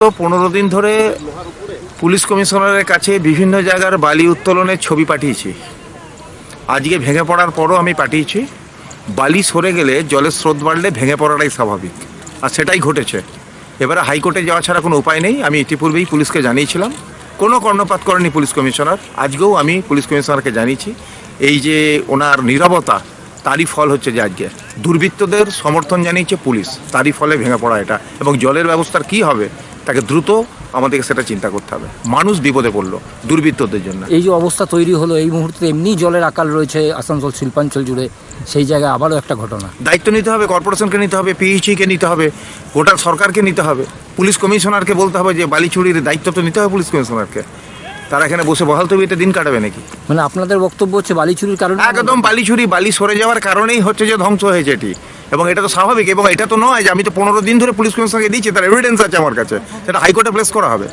তো 15 দিন ধরে পুলিশ কমিশনারের কাছে বিভিন্ন জায়গার বালি উত্তোলনের ছবি পাঠিয়েছি। আজকে ভেঙে পড়ার পরও আমি পাঠিয়েছি। বালি সরে গেলে জলের স্রোত বাড়লে ভেঙে পড়াটাই স্বাভাবিক, আর সেটাই ঘটেছে। এবারে হাইকোর্টে যাওয়া ছাড়া কোনো উপায় নেই। আমি ইতিপূর্বেই পুলিশকে জানিয়েছিলাম, কোনো কর্ণপাত করেনি পুলিশ কমিশনার। আজকেও আমি পুলিশ কমিশনারকে জানিয়েছি, এই যে ওনার নীরবতা, তারই ফল হচ্ছে যে আজকে দুর্বৃত্তদের সমর্থন জানিয়েছে পুলিশ, তারই ফলে ভেঙে পড়া এটা। এবং জলের ব্যবস্থার কি হবে তাকে দ্রুত আমাদেরকে সেটা চিন্তা করতে হবে। মানুষ বিপদে পড়লো দুর্বৃত্তদের জন্য। এই যে অবস্থা তৈরি হলো, এই মুহূর্তে এমনি জলের আকাল রয়েছে আসানসোল শিল্পাঞ্চল জুড়ে, সেই জায়গায় আবারও একটা ঘটনা। দায়িত্ব নিতে হবে, কর্পোরেশনকে নিতে হবে, পিএইচইকে নিতে হবে, গোটা সরকারকে নিতে হবে, পুলিশ কমিশনারকে বলতে হবে যে বালি চুরির দায়িত্ব তো নিতে হবে পুলিশ কমিশনারকে। তারা এখানে বসে বহাল তবিতে দিন কাটাবে নাকি? মানে আপনাদের বক্তব্য হচ্ছে বালি চুরির কারণে? একদম বালি চুরি, বালি সরে যাওয়ার কারণেই হচ্ছে যে ধ্বংস হয়েছে এটি। এবং এটা তো স্বাভাবিক। এবং এটা তো নয় যে আমি তো 15 দিন ধরে পুলিশ কমিশনারকে দিচ্ছি, তার এভিডেন্স আছে আমার কাছে, সেটা হাইকোর্টে প্লেস করা হবে।